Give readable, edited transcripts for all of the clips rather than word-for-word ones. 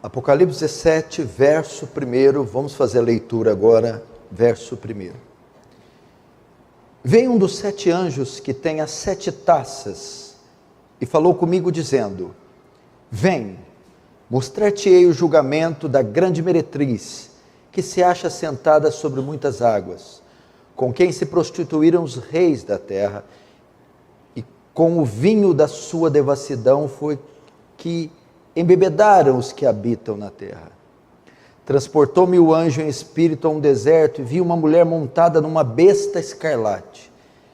Apocalipse 17, verso 1, vamos fazer a leitura agora, verso 1. Veio um dos 7 anjos que tem as 7 taças e falou comigo dizendo: Vem, mostrar-te-ei o julgamento da grande meretriz, que se acha sentada sobre muitas águas, com quem se prostituíram os reis da terra, e com o vinho da sua devassidão foi que embebedaram os que habitam na terra. Transportou-me o anjo em espírito a um deserto e vi uma mulher montada numa besta escarlate,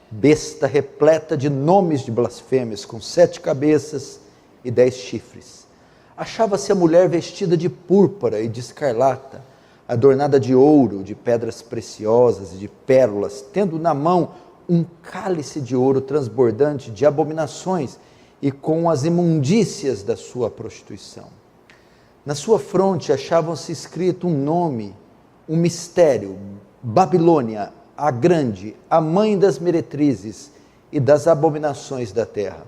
besta repleta de nomes de blasfêmias, com 7 cabeças e 10 chifres. Achava-se a mulher vestida de púrpura e de escarlata, adornada de ouro, de pedras preciosas e de pérolas, tendo na mão um cálice de ouro transbordante de abominações e com as imundícias da sua prostituição. Na sua fronte achavam-se escrito um nome, um mistério: Babilônia, a grande, a mãe das meretrizes e das abominações da terra.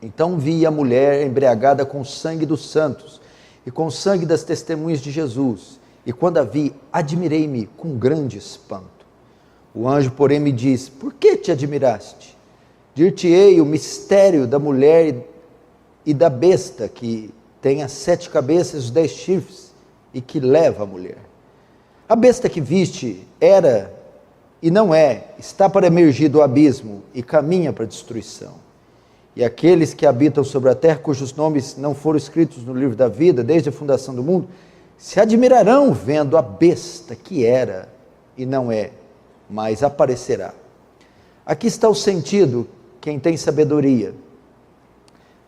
Então vi a mulher embriagada com o sangue dos santos e com o sangue das testemunhas de Jesus, e quando a vi, admirei-me com grande espanto. O anjo, porém, me disse: Por que te admiraste? Dir-te-ei o mistério da mulher e da besta, que tem as 7 cabeças e os 10 chifres, e que leva a mulher. A besta que viste era e não é, está para emergir do abismo e caminha para a destruição. E aqueles que habitam sobre a terra, cujos nomes não foram escritos no livro da vida desde a fundação do mundo, se admirarão vendo a besta que era e não é, mas aparecerá. Aqui está o sentido, quem tem sabedoria.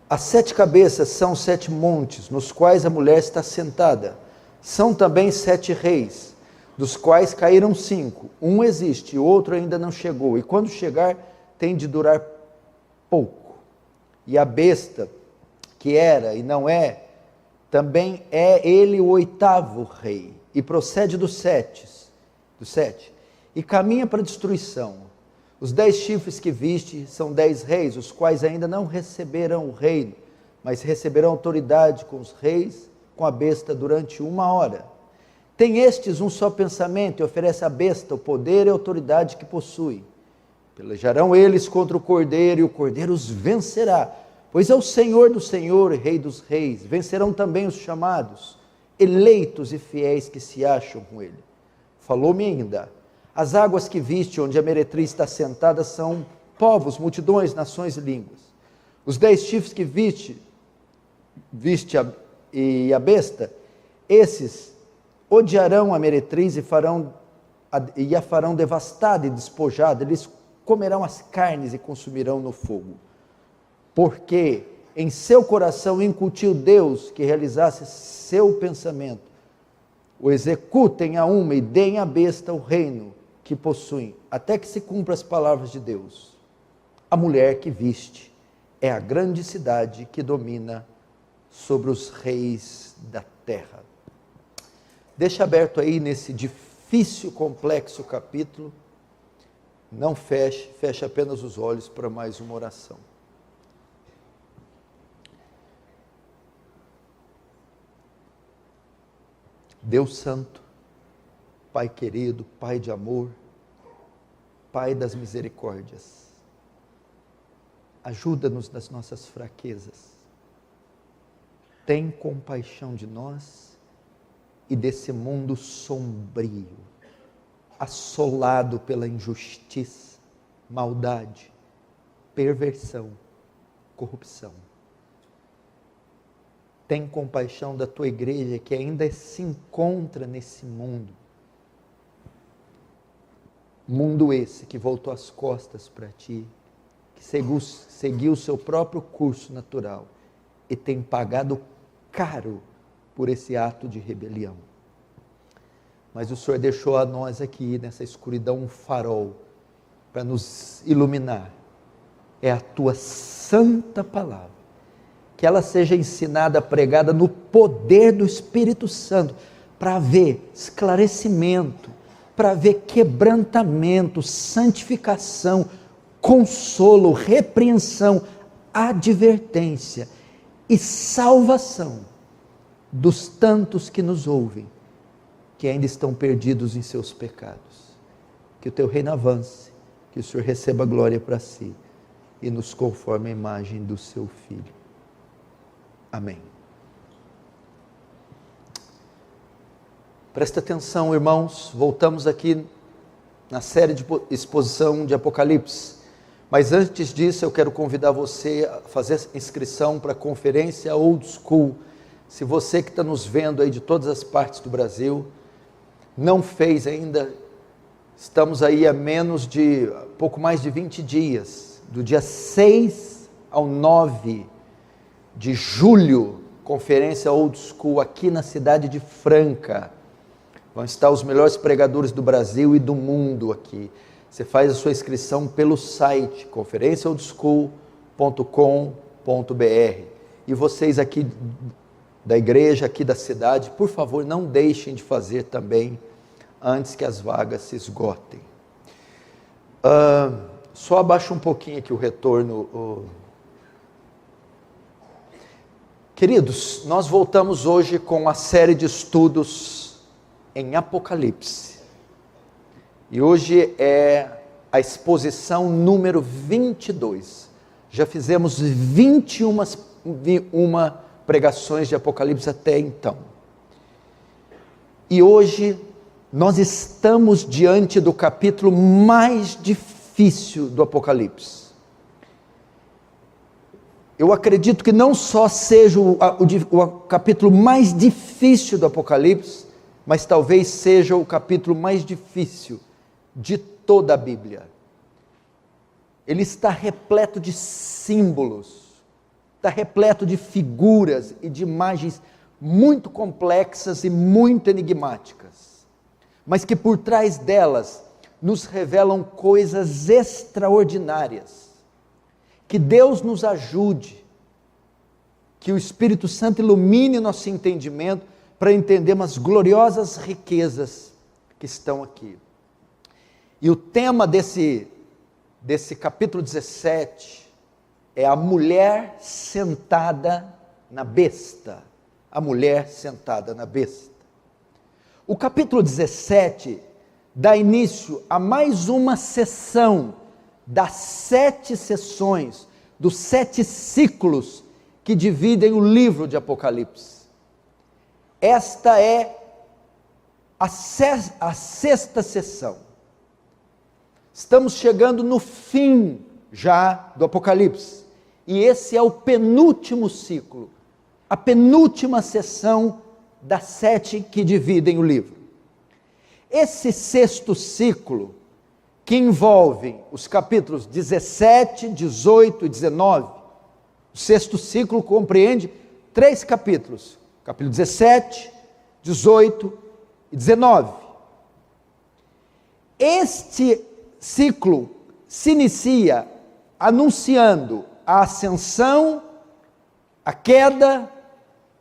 As 7 cabeças são 7 montes, nos quais a mulher está sentada. São também 7 reis, dos quais caíram 5. Um existe, o outro ainda não chegou, e quando chegar, tem de durar pouco. E a besta, que era e não é, também é ele o 8º rei, e procede dos 7, e caminha para a destruição. Os 10 chifres que viste são 10 reis, os quais ainda não receberão o reino, mas receberão autoridade com os reis, com a besta durante 1 hora. Tem estes um só pensamento e oferece à besta o poder e a autoridade que possui. Pelejarão eles contra o cordeiro e o cordeiro os vencerá, pois é o Senhor do Senhor e Rei dos reis. Vencerão também os chamados, eleitos e fiéis que se acham com ele. Falou-me ainda: as águas que viste, onde a meretriz está sentada, são povos, multidões, nações e línguas. Os 10 chifres que viste e a besta, esses odiarão a meretriz e a farão devastada e despojada. Eles comerão as carnes e consumirão no fogo. Porque em seu coração incutiu Deus que realizasse seu pensamento. O executem a uma e deem à besta o reino que possuem, até que se cumpra as palavras de Deus. A mulher que viste é a grande cidade que domina sobre os reis da terra. Deixa aberto aí nesse difícil, complexo capítulo. Não feche apenas os olhos para mais uma oração. Deus Santo, Pai querido, Pai de amor, Pai das misericórdias, ajuda-nos nas nossas fraquezas, tem compaixão de nós e desse mundo sombrio, assolado pela injustiça, maldade, perversão, corrupção. Tem compaixão da tua igreja que ainda se encontra nesse mundo. Mundo esse que voltou as costas para ti, que seguiu o seu próprio curso natural e tem pagado caro por esse ato de rebelião. Mas o Senhor deixou a nós aqui nessa escuridão um farol para nos iluminar. É a tua santa palavra. Que ela seja ensinada, pregada no poder do Espírito Santo, para haver esclarecimento, para haver quebrantamento, santificação, consolo, repreensão, advertência e salvação dos tantos que nos ouvem, que ainda estão perdidos em seus pecados. Que o teu reino avance, que o Senhor receba glória para si e nos conforme a imagem do seu Filho. Amém. Presta atenção, irmãos, voltamos aqui na série de exposição de Apocalipse, mas antes disso eu quero convidar você a fazer inscrição para a conferência Old School. Se você que está nos vendo aí de todas as partes do Brasil, não fez ainda, estamos aí a pouco mais de 20 dias, do dia 6 ao 9 de julho, conferência Old School aqui na cidade de Franca. Vão estar os melhores pregadores do Brasil e do mundo aqui. Você faz a sua inscrição pelo site conferenciaoldschool.com.br. E vocês aqui da igreja, aqui da cidade, por favor, não deixem de fazer também antes que as vagas se esgotem. Só abaixa um pouquinho aqui o retorno. Queridos, nós voltamos hoje com a série de estudos em Apocalipse, e hoje é a exposição número 22, já fizemos 21 pregações de Apocalipse até então, e hoje nós estamos diante do capítulo mais difícil do Apocalipse. Eu acredito que não só seja o capítulo mais difícil do Apocalipse, mas talvez seja o capítulo mais difícil de toda a Bíblia. Ele está repleto de símbolos, está repleto de figuras e de imagens muito complexas e muito enigmáticas, mas que por trás delas nos revelam coisas extraordinárias. Que Deus nos ajude, que o Espírito Santo ilumine nosso entendimento, para entendermos as gloriosas riquezas que estão aqui. E o tema desse capítulo 17 é a mulher sentada na besta. A mulher sentada na besta. O capítulo 17 dá início a mais uma sessão das 7 sessões, dos 7 ciclos que dividem o livro de Apocalipse. Esta é a sexta sessão. Estamos chegando no fim já do Apocalipse. E esse é o penúltimo ciclo, a penúltima sessão das 7 que dividem o livro. Esse sexto ciclo, que envolve os capítulos 17, 18 e 19, o sexto ciclo compreende 3 capítulos. Capítulo 17, 18 e 19. Este ciclo se inicia anunciando a ascensão, a queda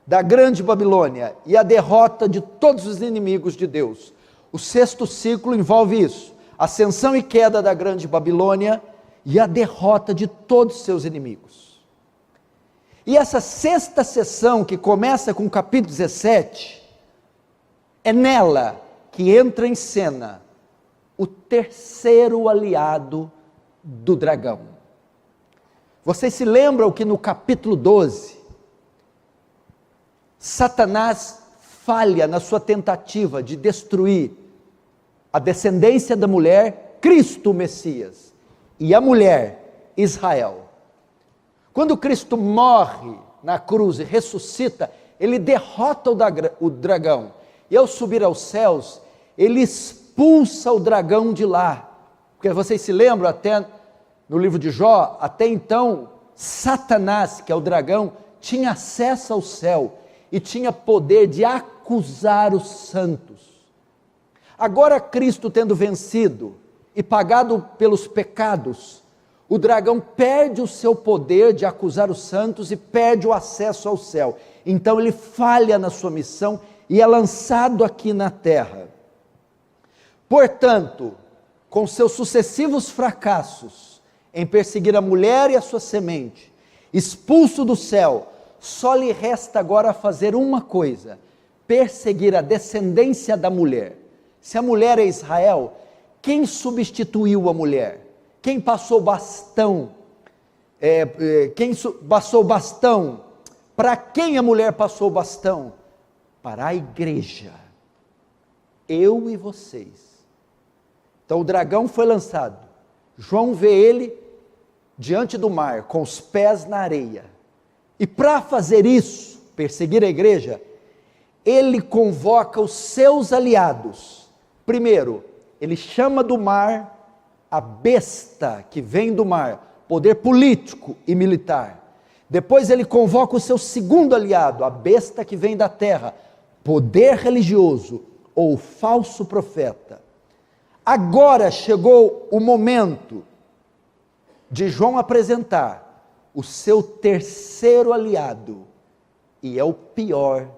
da grande Babilônia e a derrota de todos os inimigos de Deus. O sexto ciclo envolve isso: ascensão e queda da grande Babilônia e a derrota de todos os seus inimigos. E essa sexta sessão, que começa com o capítulo 17, é nela que entra em cena o terceiro aliado do dragão. Vocês se lembram que no capítulo 12, Satanás falha na sua tentativa de destruir a descendência da mulher, Cristo o Messias, e a mulher, Israel. Quando Cristo morre na cruz e ressuscita, ele derrota o dragão, e ao subir aos céus, ele expulsa o dragão de lá, porque vocês se lembram até no livro de Jó, até então, Satanás, que é o dragão, tinha acesso ao céu, e tinha poder de acusar os santos. Agora Cristo tendo vencido, e pagado pelos pecados, o dragão perde o seu poder de acusar os santos e perde o acesso ao céu. Então ele falha na sua missão e é lançado aqui na terra. Portanto, com seus sucessivos fracassos em perseguir a mulher e a sua semente, expulso do céu, só lhe resta agora fazer uma coisa: perseguir a descendência da mulher. Se a mulher é Israel, quem substituiu a mulher? Quem passou o bastão? Passou o bastão? Para quem a mulher passou o bastão? Para a igreja. Eu e vocês. Então o dragão foi lançado. João vê ele diante do mar, com os pés na areia. E para fazer isso, perseguir a igreja, ele convoca os seus aliados. Primeiro, ele chama do mar a besta que vem do mar, poder político e militar. Depois ele convoca o seu segundo aliado, a besta que vem da terra, poder religioso ou falso profeta. Agora chegou o momento de João apresentar o seu terceiro aliado, e é o pior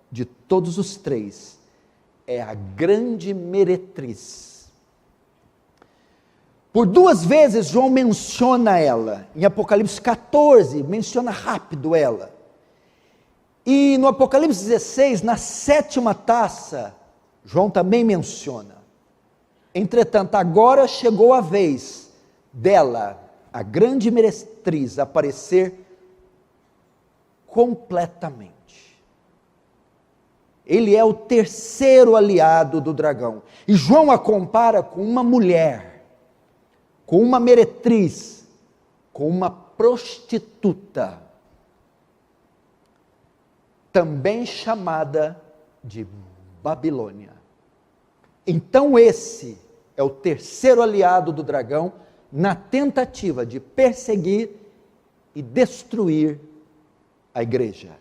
de todos os três, é a grande meretriz. Por 2 vezes João menciona ela, em Apocalipse 14, menciona rápido ela, e no Apocalipse 16, na 7ª taça, João também menciona. Entretanto, agora chegou a vez dela, a grande meretriz, aparecer completamente. Ele é o terceiro aliado do dragão. E João a compara com uma mulher, com uma meretriz, com uma prostituta, também chamada de Babilônia. Então esse é o terceiro aliado do dragão na tentativa de perseguir e destruir a igreja,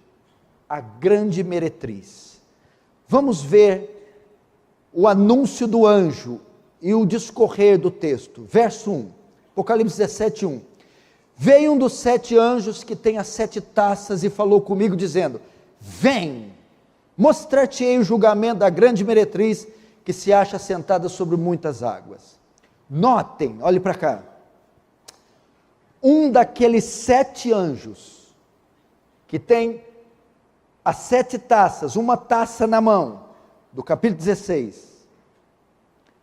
a grande meretriz. Vamos ver o anúncio do anjo e o discorrer do texto. Verso 1, Apocalipse 17, 1. Veio um dos 7 anjos que tem as 7 taças e falou comigo dizendo: vem, mostrar-te-ei o julgamento da grande meretriz que se acha sentada sobre muitas águas. Notem, olhe para cá, um daqueles 7 anjos, que tem as 7 taças, uma taça na mão, do capítulo 16,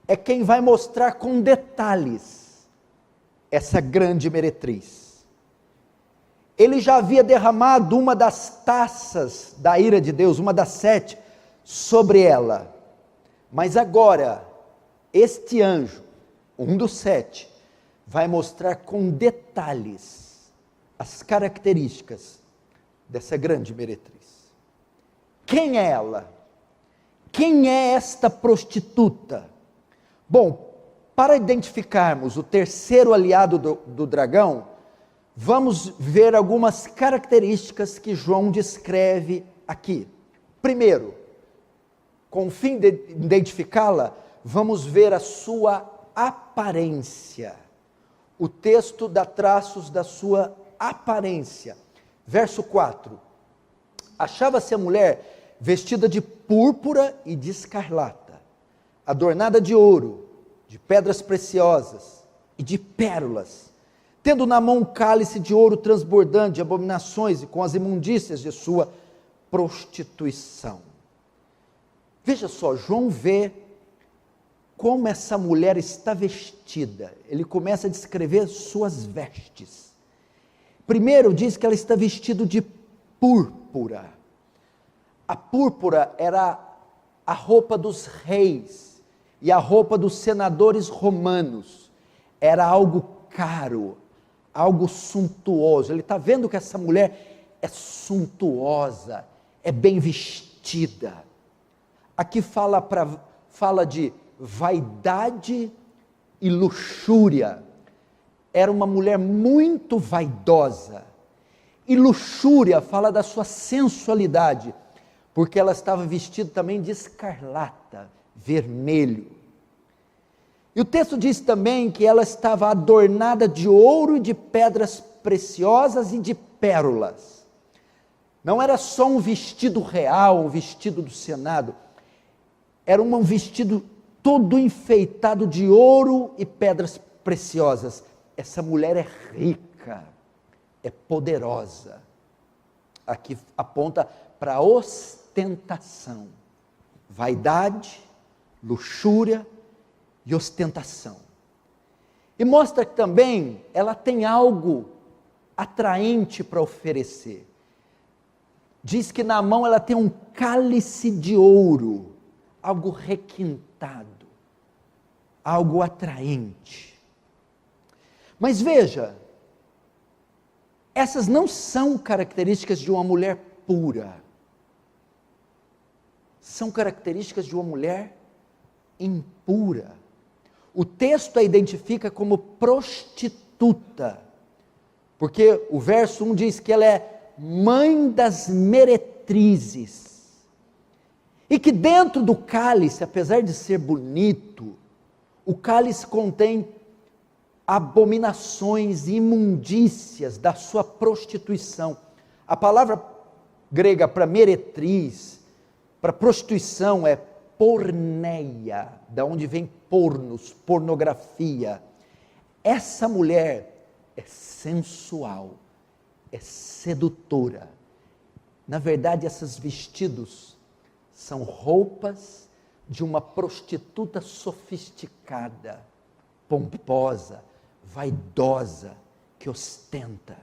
é quem vai mostrar com detalhes essa grande meretriz. Ele já havia derramado uma das taças da ira de Deus, uma das 7, sobre ela, mas agora, este anjo, um dos 7, vai mostrar com detalhes as características dessa grande meretriz. Quem é ela? Quem é esta prostituta? Bom, para identificarmos o terceiro aliado do dragão, vamos ver algumas características que João descreve aqui. Primeiro, com o fim de identificá-la, vamos ver a sua aparência. O texto dá traços da sua aparência. Verso 4. Achava-se a mulher vestida de púrpura e de escarlata, adornada de ouro, de pedras preciosas e de pérolas, tendo na mão um cálice de ouro transbordante de abominações e com as imundícias de sua prostituição. Veja só, João vê como essa mulher está vestida. Ele começa a descrever suas vestes. Primeiro diz que ela está vestida de púrpura. A púrpura era a roupa dos reis e a roupa dos senadores romanos. Era algo caro, algo suntuoso. Ele está vendo que essa mulher é suntuosa, é bem vestida. Aqui fala de vaidade e luxúria. Era uma mulher muito vaidosa. E luxúria fala da sua sensualidade, porque ela estava vestida também de escarlata, vermelho. E o texto diz também que ela estava adornada de ouro e de pedras preciosas e de pérolas. Não era só um vestido real, um vestido do Senado, era um vestido todo enfeitado de ouro e pedras preciosas. Essa mulher é rica, é poderosa. aqui aponta para a ostentação, vaidade, luxúria e ostentação. E mostra que também ela tem algo atraente para oferecer. Diz que na mão ela tem um cálice de ouro, algo requintado, algo atraente. Mas veja, essas não são características de uma mulher pura. São características de uma mulher impura. O texto a identifica como prostituta, porque o verso 1 diz que ela é mãe das meretrizes, e que dentro do cálice, apesar de ser bonito, o cálice contém abominações e imundícias da sua prostituição. A palavra grega para meretriz, para prostituição é porneia, da onde vem pornos, pornografia. Essa mulher é sensual, é sedutora. Na verdade, esses vestidos são roupas de uma prostituta sofisticada, pomposa, vaidosa, que ostenta.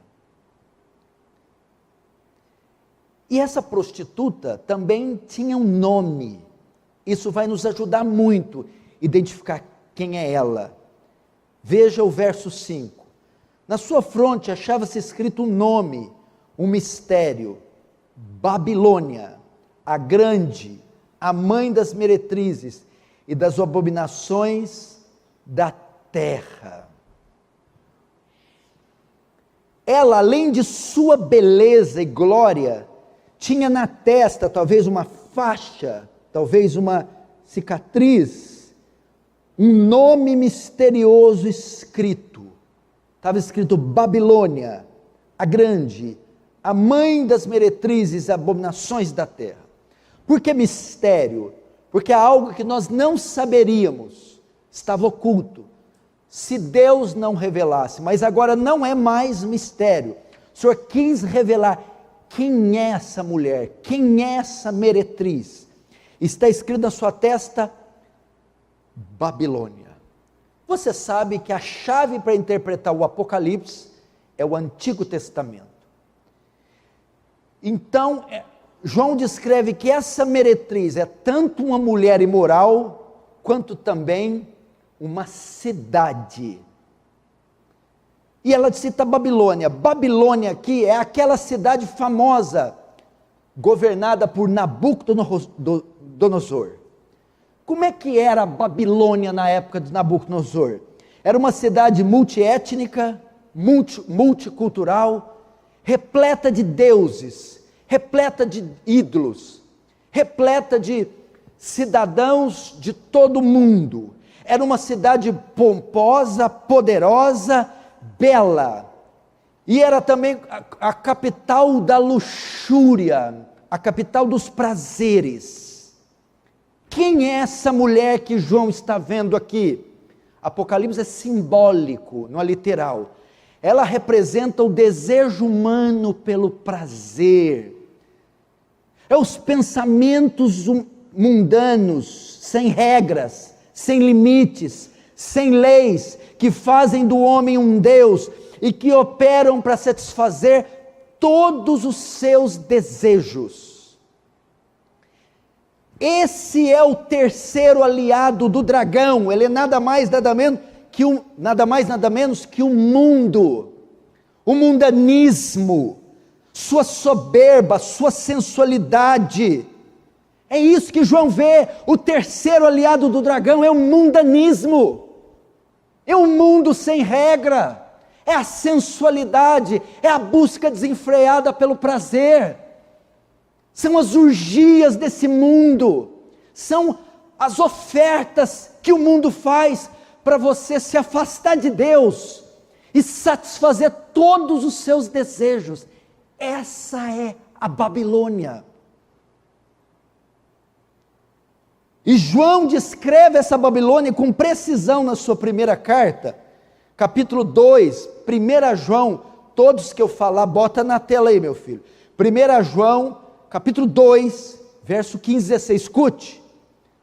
E essa prostituta também tinha um nome. Isso vai nos ajudar muito a identificar quem é ela. Veja o verso 5. Na sua fronte achava-se escrito um nome, um mistério: Babilônia, a grande, a mãe das meretrizes e das abominações da terra. Ela, além de sua beleza e glória, tinha na testa talvez uma faixa, talvez uma cicatriz, um nome misterioso escrito. Estava escrito Babilônia, a grande, a mãe das meretrizes e abominações da terra. Por que mistério? Porque é algo que nós não saberíamos, estava oculto, se Deus não revelasse, mas agora não é mais mistério. O Senhor quis revelar quem é essa mulher, quem é essa meretriz. Está escrito na sua testa, Babilônia. Você sabe que a chave para interpretar o Apocalipse é o Antigo Testamento. Então, João descreve que essa meretriz é tanto uma mulher imoral, quanto também uma cidade. E ela cita Babilônia. Babilônia aqui é aquela cidade famosa, governada por Nabucodonosor. Como é que era a Babilônia na época de Nabucodonosor? Era uma cidade multiétnica, multicultural, repleta de deuses, repleta de ídolos, repleta de cidadãos de todo o mundo. Era uma cidade pomposa, poderosa, bela. E era também a capital da luxúria, a capital dos prazeres. Quem é essa mulher que João está vendo aqui? Apocalipse é simbólico, não é literal. Ela representa o desejo humano pelo prazer. É os pensamentos mundanos, sem regras, sem limites, sem leis, que fazem do homem um Deus e que operam para satisfazer todos os seus desejos. Esse é o terceiro aliado do dragão. Ele é nada mais nada menos que o mundo, o mundanismo, sua soberba, sua sensualidade. É isso que João vê. O terceiro aliado do dragão é o mundanismo, é um mundo sem regra, é a sensualidade, é a busca desenfreada pelo prazer. São as urgias desse mundo, são as ofertas que o mundo faz para você se afastar de Deus e satisfazer todos os seus desejos. Essa é a Babilônia. E João descreve essa Babilônia com precisão na sua primeira carta, capítulo 2, 1 João, todos que eu falar, bota na tela aí, meu filho. 1 João, capítulo 2, verso 15 e 16, escute,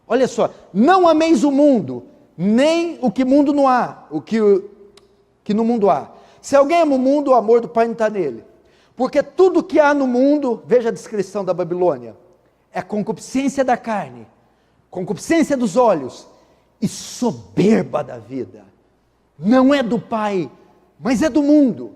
olha só, não ameis o mundo, nem o que mundo não há, o que no mundo há. Se alguém ama o mundo, o amor do Pai não está nele. Porque tudo que há no mundo, veja a descrição da Babilônia, é concupiscência da carne, concupiscência dos olhos e soberba da vida. Não é do Pai, mas é do mundo.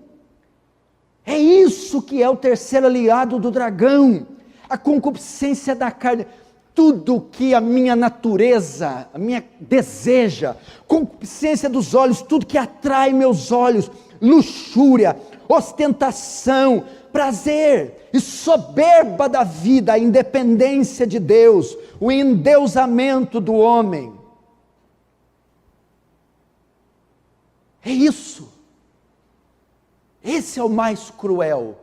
É isso que é o terceiro aliado do dragão, a concupiscência da carne. Tudo que a minha natureza, a minha deseja, concupiscência dos olhos, tudo que atrai meus olhos, luxúria, ostentação, prazer e soberba da vida, a independência de Deus, o endeusamento do homem. É isso. Esse é o mais cruel,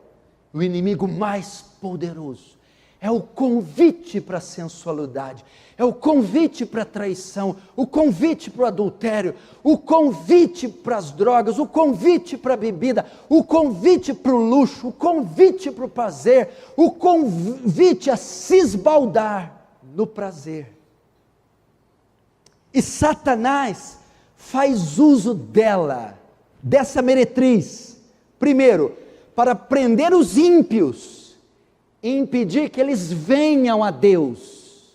o inimigo mais poderoso. É o convite para a sensualidade, é o convite para a traição, o convite para o adultério, o convite para as drogas, o convite para a bebida, o convite para o luxo, o convite para o prazer, o convite a se esbaldar no prazer. E Satanás faz uso dessa meretriz, primeiro, para prender os ímpios, e impedir que eles venham a Deus.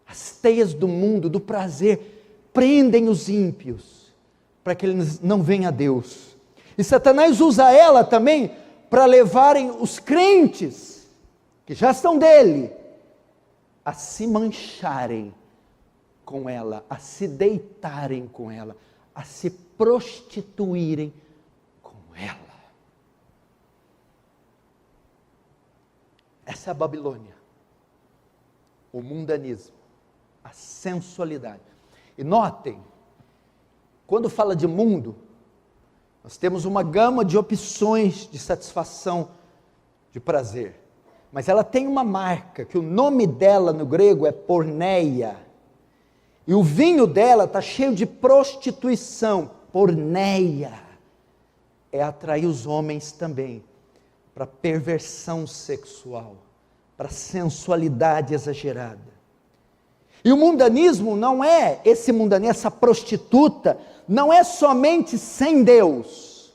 As teias do mundo, do prazer, prendem os ímpios, para que eles não venham a Deus. E Satanás usa ela também, para levarem os crentes, que já estão dele, a se mancharem com ela, a se deitarem com ela, a se prostituírem com ela. Essa é a Babilônia, o mundanismo, a sensualidade. E notem, quando fala de mundo, nós temos uma gama de opções de satisfação, de prazer. Mas ela tem uma marca, que o nome dela no grego é porneia. E o vinho dela está cheio de prostituição, porneia. É atrair os homens também para perversão sexual, para sensualidade exagerada. E o mundanismo não é, esse mundanismo, essa prostituta, não é somente sem Deus.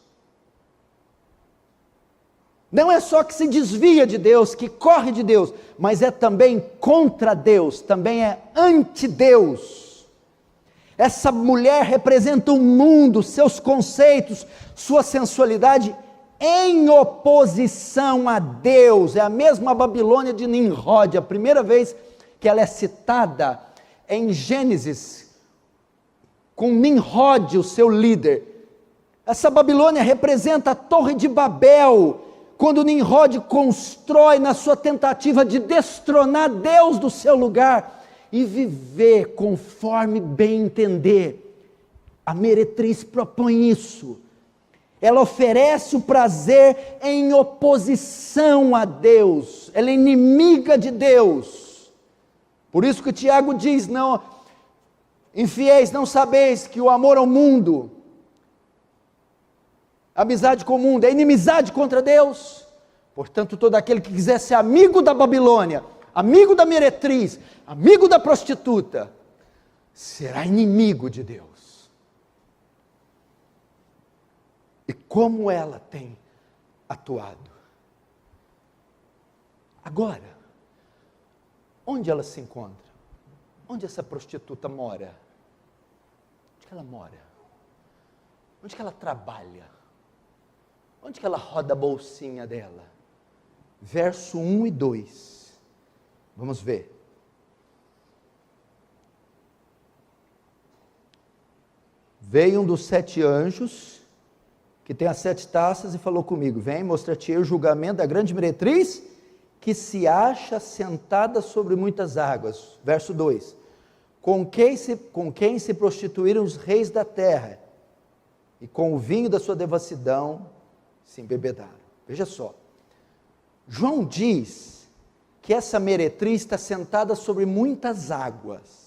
Não é só que se desvia de Deus, que corre de Deus, mas é também contra Deus, também é anti-Deus. Essa mulher representa o mundo, seus conceitos, sua sensualidade, em oposição a Deus. É a mesma Babilônia de Nimrod, a primeira vez que ela é citada é em Gênesis, com Nimrod, o seu líder. Essa Babilônia representa a Torre de Babel, quando Nimrod constrói na sua tentativa de destronar Deus do seu lugar e viver conforme bem entender. A meretriz propõe isso. Ela oferece o prazer em oposição a Deus, ela é inimiga de Deus. Por isso que o Tiago diz, não, infiéis, não sabeis que o amor ao mundo, amizade com o mundo, é inimizade contra Deus. Portanto, todo aquele que quiser ser amigo da Babilônia, amigo da meretriz, amigo da prostituta, será inimigo de Deus. E como ela tem atuado. Agora, onde ela se encontra? Onde essa prostituta mora? Onde que ela mora? Onde que ela trabalha? Onde que ela roda a bolsinha dela? Verso 1 e 2. Vamos ver. Veio um dos 7 anjos, que tem as 7 taças, e falou comigo, vem, mostra-te o julgamento da grande meretriz, que se acha sentada sobre muitas águas. Verso 2, com quem se prostituíram os reis da terra, e com o vinho da sua devassidão se embebedaram. Veja só, João diz que essa meretriz está sentada sobre muitas águas.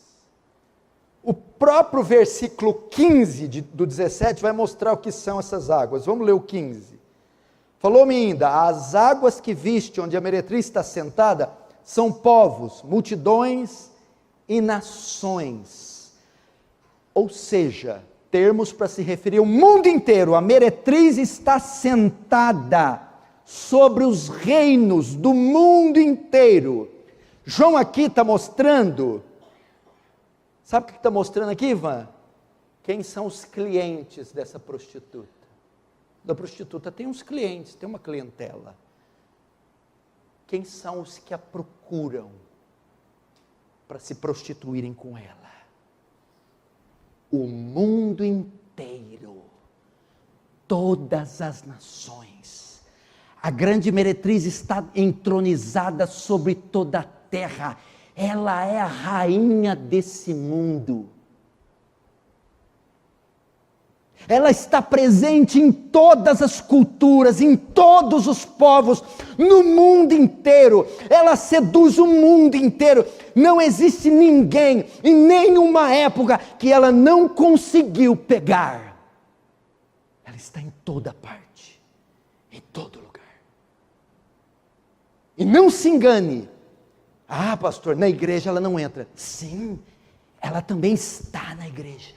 O próprio versículo 15 do 17 vai mostrar o que são essas águas. Vamos ler o 15. Falou-me ainda: as águas que viste, onde a meretriz está sentada, são povos, multidões e nações. Ou seja, termos para se referir ao mundo inteiro. A meretriz está sentada sobre os reinos do mundo inteiro. João aqui está mostrando, sabe o que está mostrando aqui, Ivan? Quem são os clientes dessa prostituta? Da prostituta tem uns clientes, tem uma clientela. Quem são os que a procuram para se prostituírem com ela? O mundo inteiro, todas as nações. A grande meretriz está entronizada sobre toda a terra. Ela é a rainha desse mundo. Ela está presente em todas as culturas, em todos os povos, no mundo inteiro. Ela seduz o mundo inteiro. Não existe ninguém, em nenhuma época, que ela não conseguiu pegar. Ela está em toda parte, em todo lugar. E não se engane. Ah, pastor, na igreja ela não entra. Sim, ela também está na igreja.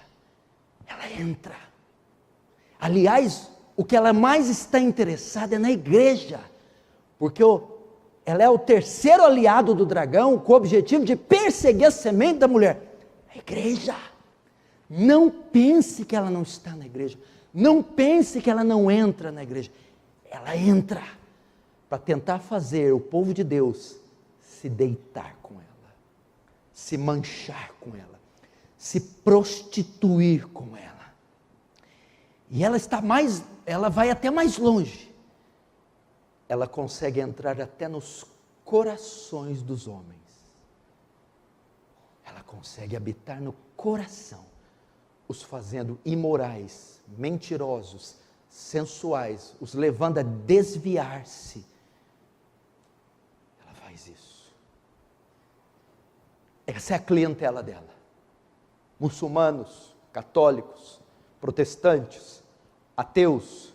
Ela entra. Aliás, o que ela mais está interessada é na igreja, porque ela é o terceiro aliado do dragão, com o objetivo de perseguir a semente da mulher. A igreja. Não pense que ela não está na igreja, não pense que ela não entra na igreja. Ela entra para tentar fazer o povo de Deus se deitar com ela, se manchar com ela, se prostituir com ela. E ela vai até mais longe. Ela consegue entrar até nos corações dos homens. Ela consegue habitar no coração, os fazendo imorais, mentirosos, sensuais, os levando a desviar-se. Ela faz isso. Essa é a clientela dela. Muçulmanos, católicos, protestantes, ateus,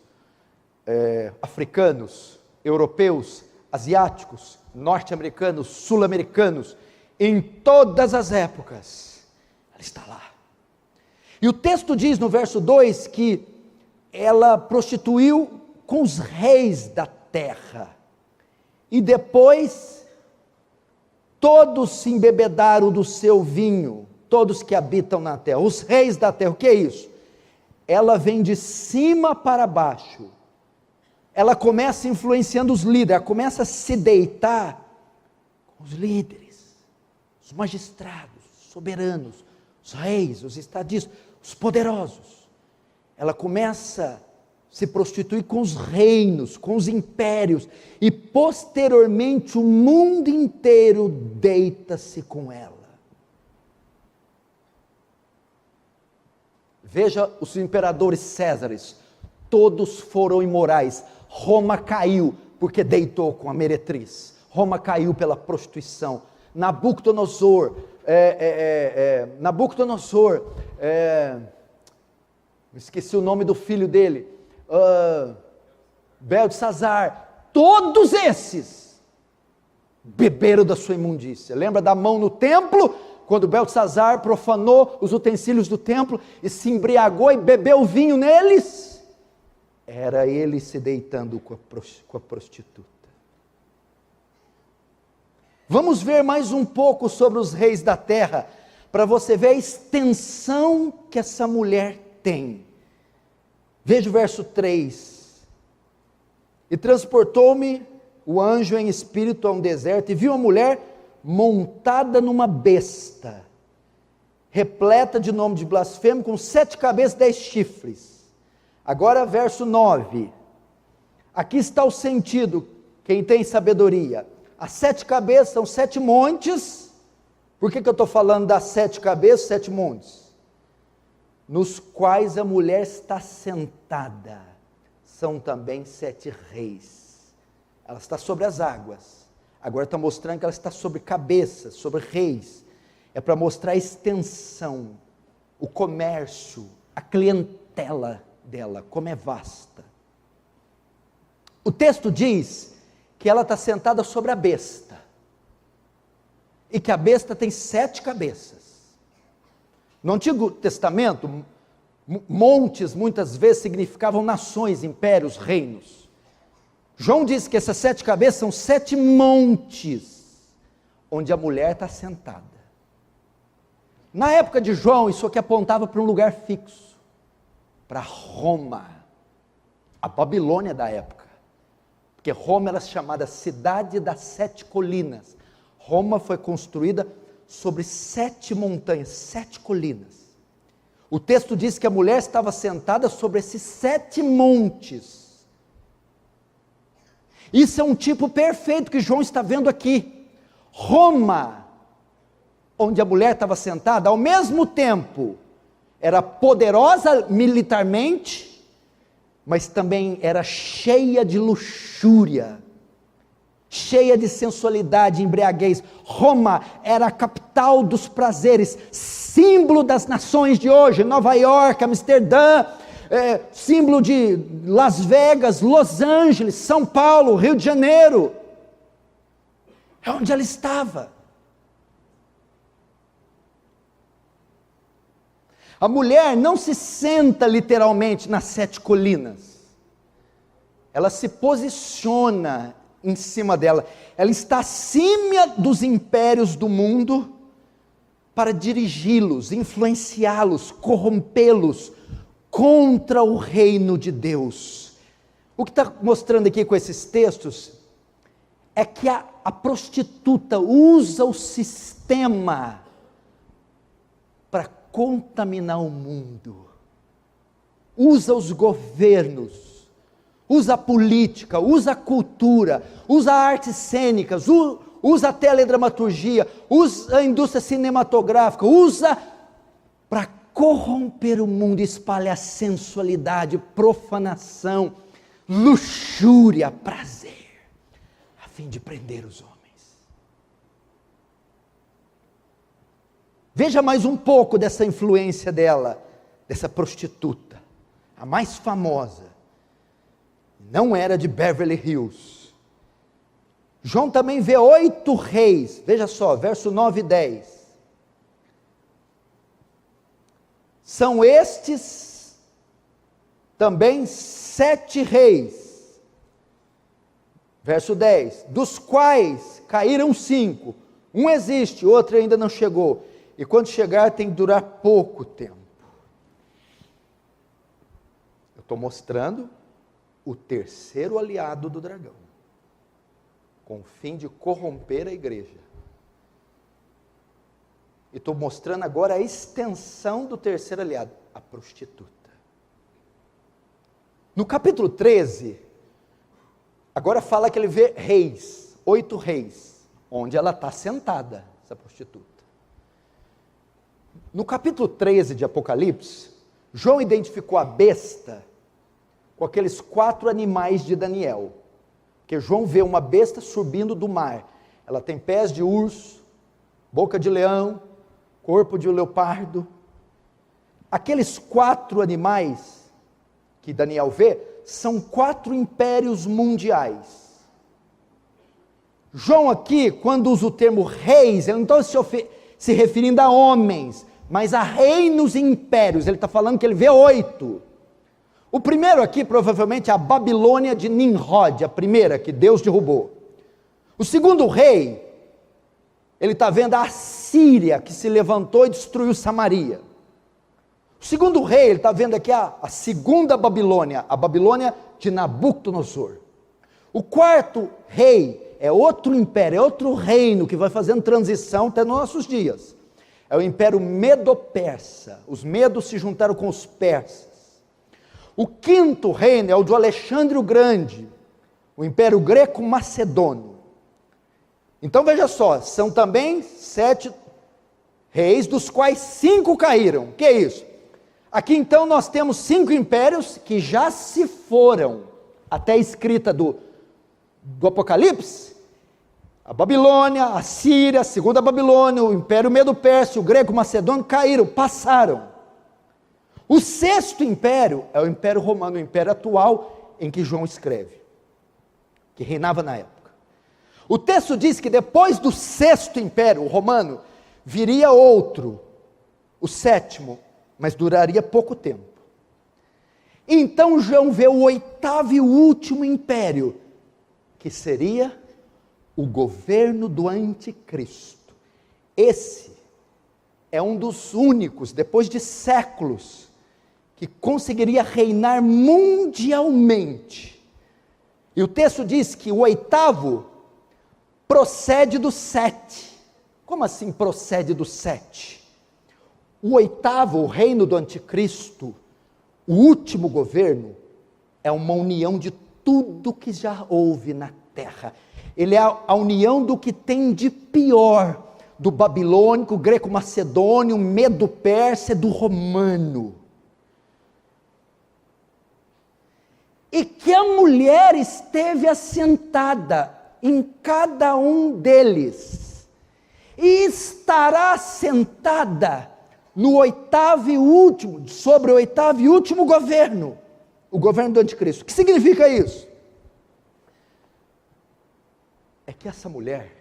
africanos, europeus, asiáticos, norte-americanos, sul-americanos, em todas as épocas, ela está lá. E o texto diz no verso 2 que ela prostituiu com os reis da terra, e depois todos se embebedaram do seu vinho, todos que habitam na terra, os reis da terra. O que é isso? Ela vem de cima para baixo, ela começa influenciando os líderes, ela começa a se deitar com os líderes, os magistrados, os soberanos, os reis, os estadistas, os poderosos. Ela começa a se prostituir com os reinos, com os impérios, e posteriormente o mundo inteiro deita-se com ela. Veja os imperadores Césares, todos foram imorais. Roma caiu porque deitou com a meretriz. Roma caiu pela prostituição. Nabucodonosor, esqueci o nome do filho dele, Beltesazar, todos esses beberam da sua imundícia. Lembra da mão no templo? Quando Beltesazar profanou os utensílios do templo e se embriagou e bebeu vinho neles, era ele se deitando com a prostituta. Vamos ver mais um pouco sobre os reis da terra, para você ver a extensão que essa mulher tem. Veja o verso 3. E transportou-me o anjo em espírito a um deserto, e viu uma mulher montada numa besta, repleta de nome de blasfemo, com 7 cabeças e 10 chifres. Agora verso 9, aqui está o sentido, quem tem sabedoria. As 7 cabeças são 7 montes. Por que eu estou falando das 7 cabeças, 7 montes? Nos quais a mulher está sentada, são também 7 reis. Ela está sobre as águas. Agora está mostrando que ela está sobre cabeças, sobre reis. É para mostrar a extensão, o comércio, a clientela dela, como é vasta. O texto diz que ela está sentada sobre a besta, e que a besta tem 7 cabeças. No Antigo Testamento, montes muitas vezes significavam nações, impérios, reinos. João diz que essas 7 cabeças são 7 montes, onde a mulher está sentada. Na época de João, isso aqui apontava para um lugar fixo, para Roma, a Babilônia da época, porque Roma era chamada cidade das 7 colinas. Roma foi construída sobre 7 montanhas, 7 colinas. O texto diz que a mulher estava sentada sobre esses 7 montes. Isso é um tipo perfeito que João está vendo aqui. Roma, onde a mulher estava sentada, ao mesmo tempo, era poderosa militarmente, mas também era cheia de luxúria, cheia de sensualidade, embriaguez. Roma era a capital dos prazeres, símbolo das nações de hoje. Nova York, Amsterdã, símbolo de Las Vegas, Los Angeles, São Paulo, Rio de Janeiro. É onde ela estava. A mulher não se senta literalmente nas 7 colinas, ela se posiciona em cima dela, ela está acima dos impérios do mundo para dirigi-los, influenciá-los, corrompê-los contra o reino de Deus. O que está mostrando aqui com esses textos é que a prostituta usa o sistema para contaminar o mundo, usa os governos, usa a política, usa a cultura, usa artes cênicas, usa a teledramaturgia, usa a indústria cinematográfica, usa para corromper o mundo, espalhar sensualidade, profanação, luxúria, prazer, a fim de prender os homens. Veja mais um pouco dessa influência dela, dessa prostituta, a mais famosa. Não era de Beverly Hills. João também vê 8 reis, veja só, verso 9 e 10. São estes também 7 reis, verso 10, dos quais caíram 5, um existe, outro ainda não chegou, e quando chegar tem que durar pouco tempo. Eu estou mostrando o terceiro aliado do dragão, com o fim de corromper a igreja. E estou mostrando agora a extensão do terceiro aliado, a prostituta. No capítulo 13, agora fala que ele vê reis, 8 reis, onde ela está sentada, essa prostituta. No capítulo 13 de Apocalipse, João identificou a besta com aqueles 4 animais de Daniel, porque João vê uma besta subindo do mar, ela tem pés de urso, boca de leão, corpo de leopardo. Aqueles 4 animais que Daniel vê, são 4 impérios mundiais. João aqui, quando usa o termo reis, ele não está se referindo a homens, mas a reinos e impérios. Ele está falando que ele vê 8. O primeiro aqui, provavelmente, é a Babilônia de Nimrod, a primeira que Deus derrubou. O segundo rei, ele está vendo a Assíria, que se levantou e destruiu Samaria. O segundo rei, ele está vendo aqui a segunda Babilônia, a Babilônia de Nabucodonosor. O quarto rei é outro império, é outro reino que vai fazendo transição até nos nossos dias. É o Império Medo-Persa. Os medos se juntaram com os persas. O quinto reino é o de Alexandre o Grande, o Império Greco-Macedônio. Então veja só, são também 7 reis, dos quais 5 caíram. O que é isso? Aqui então nós temos 5 impérios que já se foram, até a escrita do Apocalipse. A Babilônia, a Síria, a segunda Babilônia, o Império Medo-Persa, o Greco-Macedônio caíram, passaram. O 6º império é o Império Romano, o império atual em que João escreve. que reinava na época. O texto diz que depois do sexto império, o romano, viria outro, o sétimo, mas duraria pouco tempo. Então João vê o oitavo e último império, que seria o governo do anticristo. Esse é um dos únicos, depois de séculos, que conseguiria reinar mundialmente. E o texto diz que o oitavo procede do 7. Como assim procede do 7? O oitavo, o reino do anticristo, o último governo, é uma união de tudo que já houve na terra. Ele é a união do que tem de pior, do babilônico, greco-macedônio, medo-persa, do romano. E que a mulher esteve assentada em cada um deles, e estará sentada no oitavo e último, sobre o oitavo e último governo, o governo do anticristo. O que significa isso? É que essa mulher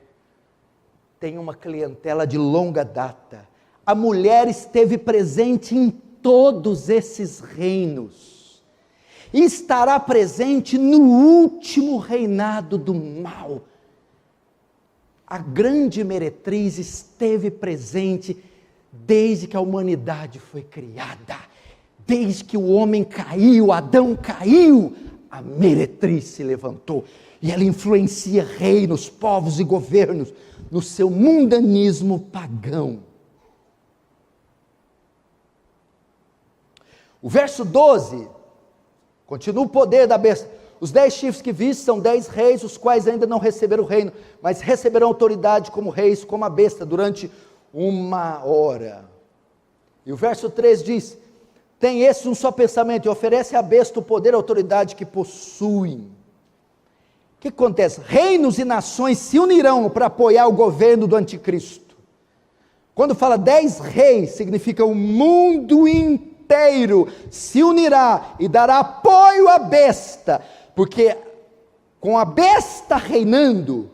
tem uma clientela de longa data. A mulher esteve presente em todos esses reinos, e estará presente no último reinado do mal. A grande meretriz esteve presente desde que a humanidade foi criada, desde que o homem caiu, Adão caiu, a meretriz se levantou, e ela influencia reinos, povos e governos, no seu mundanismo pagão. O verso 12, continua o poder da besta. Os 10 chifres que viste são 10 reis, os quais ainda não receberam o reino, mas receberão autoridade como reis, como a besta, durante 1 hora. E o verso 3 diz: tem esse um só pensamento, e oferece à besta o poder e a autoridade que possuem. O que acontece? Reinos e nações se unirão para apoiar o governo do anticristo. Quando fala 10 reis, significa o mundo inteiro se unirá e dará apoio à besta, porque com a besta reinando,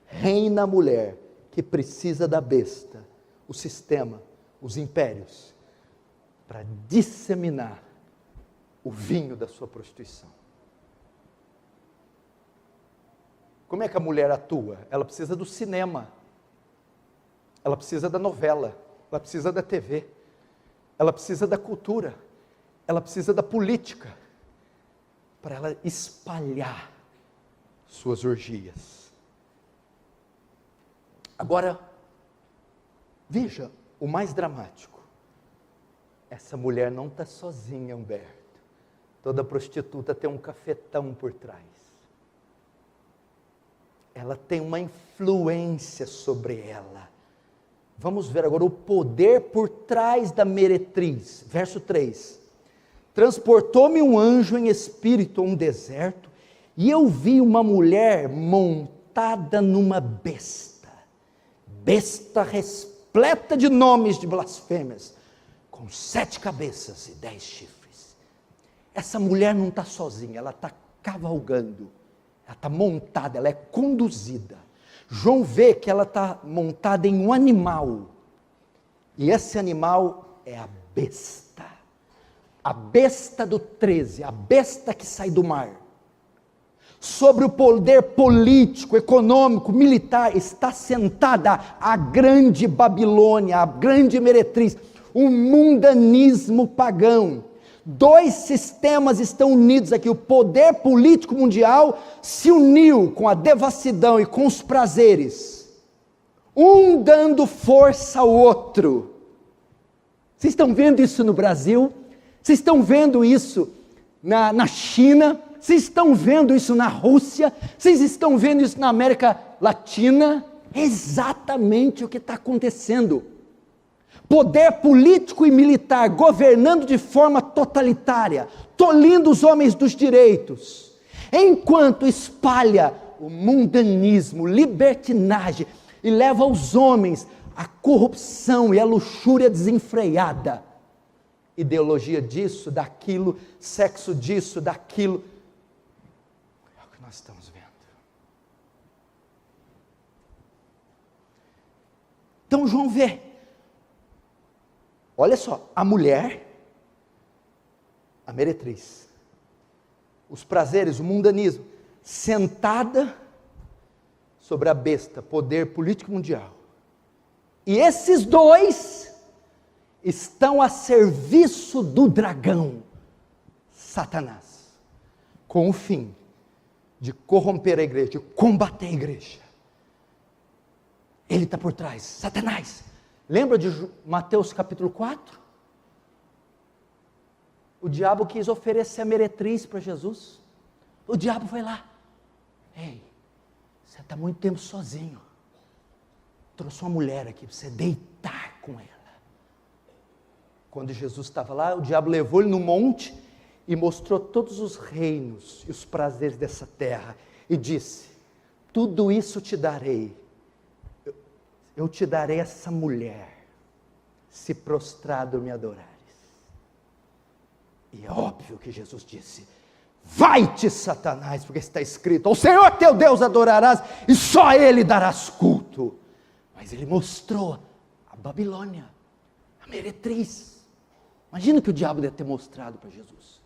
reina a mulher que precisa da besta, o sistema, os impérios, para disseminar o vinho da sua prostituição. Como é que a mulher atua? Ela precisa do cinema, ela precisa da novela, ela precisa da TV, ela precisa da cultura, ela precisa da política, para ela espalhar suas orgias. Agora, veja, o mais dramático, essa mulher não está sozinha, Humberto. Toda prostituta tem um cafetão por trás. Ela tem uma influência sobre ela. Vamos ver agora o poder por trás da meretriz. Verso 3. Transportou-me um anjo em espírito a um deserto, e eu vi uma mulher montada numa besta. Besta repleta de nomes de blasfêmias, com 7 cabeças e 10 chifres. Essa mulher não está sozinha, ela está cavalgando. Ela está montada, ela é conduzida. João vê que ela está montada em um animal. E esse animal é a besta. A besta do 13, a besta que sai do mar. Sobre o poder político, econômico, militar, está sentada a grande Babilônia, a grande meretriz, o mundanismo pagão. 2 sistemas estão unidos aqui. O poder político mundial se uniu com a devassidão e com os prazeres, um dando força ao outro. Vocês estão vendo isso no Brasil? Vocês estão vendo isso na China? Vocês estão vendo isso na Rússia? Vocês estão vendo isso na América Latina? É exatamente o que está acontecendo. Poder político e militar governando de forma totalitária, tolhindo os homens dos direitos, enquanto espalha o mundanismo, libertinagem, e leva os homens à corrupção e à luxúria desenfreada. Ideologia disso, daquilo, sexo disso, daquilo. É o que nós estamos vendo. Então João vê, olha só, a mulher, a meretriz, os prazeres, o mundanismo, sentada sobre a besta, poder político mundial. E esses dois estão a serviço do dragão, Satanás, com o fim de corromper a igreja, de combater a igreja. Ele está por trás, Satanás. Lembra de Mateus capítulo 4? O diabo quis oferecer a meretriz para Jesus. O diabo foi lá. Ei, você está muito tempo sozinho. Trouxe uma mulher aqui para você deitar com ela. Quando Jesus estava lá, o diabo levou ele no monte e mostrou todos os reinos e os prazeres dessa terra. E disse, tudo isso te darei. Eu te darei essa mulher, se prostrado me adorares. E é óbvio que Jesus disse, vai-te Satanás, porque está escrito, ao Senhor teu Deus adorarás, e só a Ele darás culto. Mas Ele mostrou a Babilônia, a meretriz. Imagina o que o diabo deve ter mostrado para Jesus.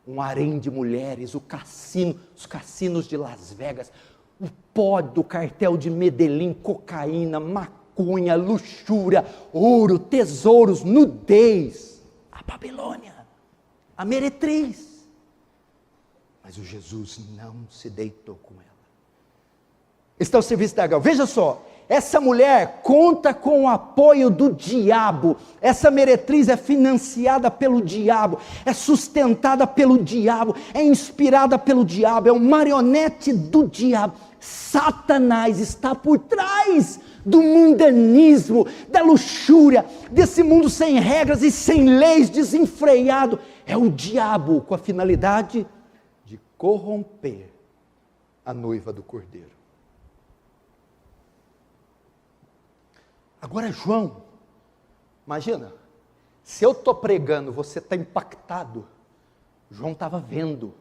Um harém de mulheres, os cassinos de Las Vegas, o pó do cartel de Medellín, cocaína, maconha, luxúria, ouro, tesouros, nudez. A Babilônia, a meretriz. Mas o Jesus não se deitou com ela. Está ao serviço da dragão. Veja só, essa mulher conta com o apoio do diabo. Essa meretriz é financiada pelo diabo, é sustentada pelo diabo, é inspirada pelo diabo, é um marionete do diabo. Satanás está por trás do mundanismo, da luxúria, desse mundo sem regras e sem leis, desenfreado. É o diabo com a finalidade de corromper a noiva do Cordeiro. Agora, João, imagina, se eu estou pregando, você está impactado. João estava vendo.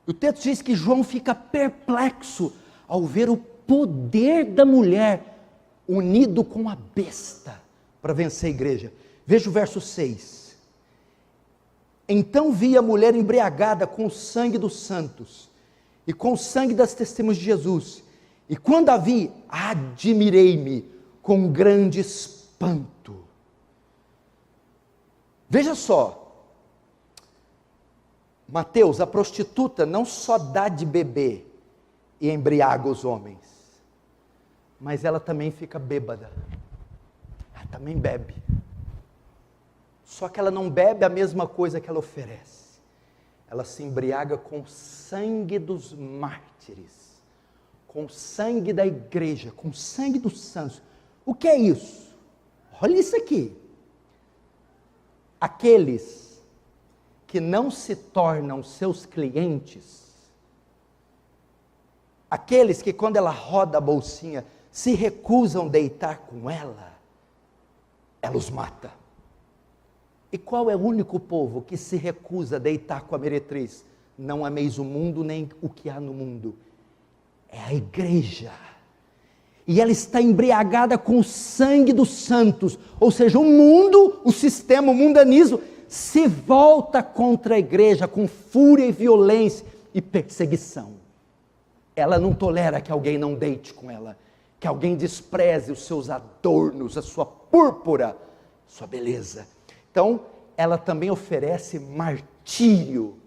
O texto diz que João fica perplexo ao ver o poder da mulher unido com a besta para vencer a igreja. Veja o verso 6. Então vi a mulher embriagada com o sangue dos santos e com o sangue das testemunhas de Jesus. E quando a vi, admirei-me com grande espanto. Veja só, Mateus, a prostituta não só dá de beber e embriaga os homens, mas ela também fica bêbada, ela também bebe, só que ela não bebe a mesma coisa que ela oferece, ela se embriaga com o sangue dos mártires, com o sangue da igreja, com o sangue dos santos. O que é isso? Olha isso aqui. Aqueles que não se tornam seus clientes, aqueles que quando ela roda a bolsinha, se recusam a deitar com ela, ela os mata. E qual é o único povo que se recusa a deitar com a meretriz? Não ameis o mundo, nem o que há no mundo. É a igreja. E ela está embriagada com o sangue dos santos, ou seja, o mundo, o sistema, o mundanismo, se volta contra a igreja com fúria e violência e perseguição. Ela não tolera que alguém não deite com ela, que alguém despreze os seus adornos, a sua púrpura, sua beleza. Então, ela também oferece martírio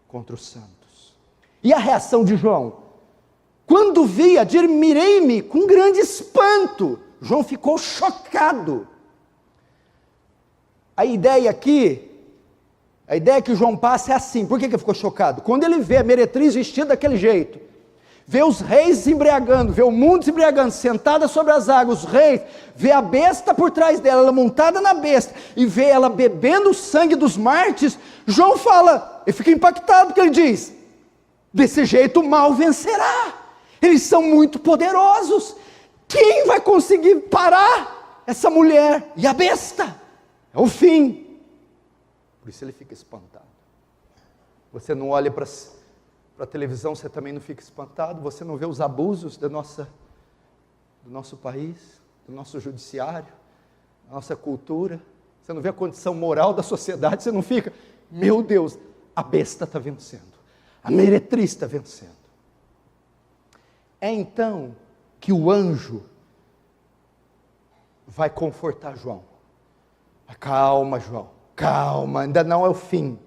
contra os santos. E a reação de João? Quando vi, admirei-me com grande espanto. João ficou chocado. A ideia que o João passa é assim. Por que ele ficou chocado? Quando ele vê a meretriz vestida daquele jeito, vê os reis se embriagando, vê o mundo se embriagando, sentada sobre as águas, os reis, vê a besta por trás dela, ela montada na besta, e vê ela bebendo o sangue dos mártires, João fala, ele fica impactado, porque ele diz, desse jeito o mal vencerá. Eles são muito poderosos. Quem vai conseguir parar essa mulher e a besta? É o fim. Por isso ele fica espantado. Você não olha para a televisão, você também não fica espantado? Você não vê os abusos do nosso país? do nosso judiciário, da nossa cultura, você não vê a condição moral da sociedade, você não fica, meu Deus, a besta está vencendo, a meretriz está vencendo. É então que o anjo vai confortar João. Calma, João, calma, ainda não é o fim.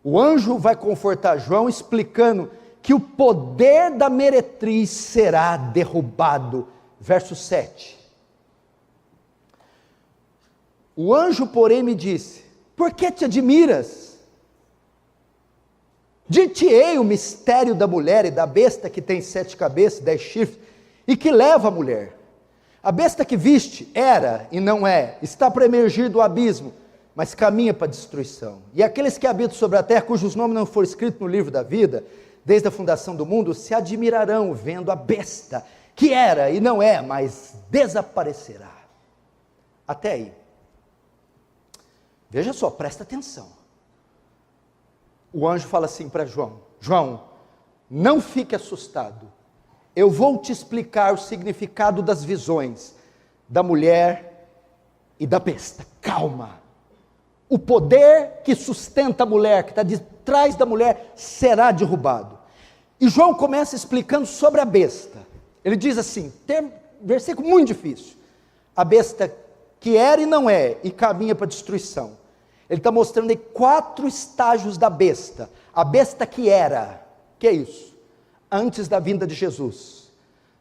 O anjo vai confortar João explicando que o poder da meretriz será derrubado. Verso 7. O anjo, porém, me disse: por que te admiras? Dir-te-ei o mistério da mulher e da besta que tem 7 cabeças, 10 chifres, e que leva a mulher. A besta que viste era e não é, está para emergir do abismo, mas caminha para a destruição. E aqueles que habitam sobre a terra, cujos nomes não foram escritos no livro da vida, desde a fundação do mundo, se admirarão vendo a besta, que era e não é, mas desaparecerá. Até aí. Veja só, presta atenção. O anjo fala assim para João: João, não fique assustado. Eu vou te explicar o significado das visões da mulher e da besta. Calma. O poder que sustenta a mulher, que está de trás da mulher, será derrubado. E João começa explicando sobre a besta. Ele diz assim, versículo muito difícil. A besta que era e não é, e caminha para a destruição. Ele está mostrando aí 4 estágios da besta. A besta que era, que é isso? Antes da vinda de Jesus,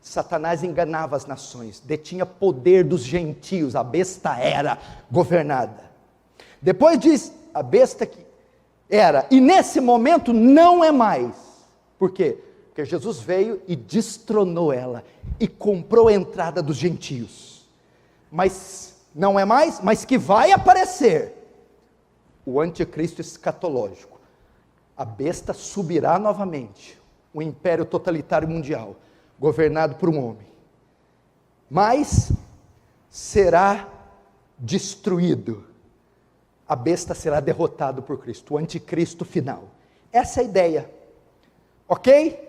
Satanás enganava as nações, detinha poder dos gentios, a besta era governada. Depois diz, a besta que era, e nesse momento não é mais. Por quê? Porque Jesus veio e destronou ela, e comprou a entrada dos gentios. Mas não é mais, mas que vai aparecer o anticristo escatológico. A besta subirá novamente, o império totalitário mundial, governado por um homem, mas será destruído. A besta será derrotado por Cristo, o anticristo final. Essa é a ideia, ok?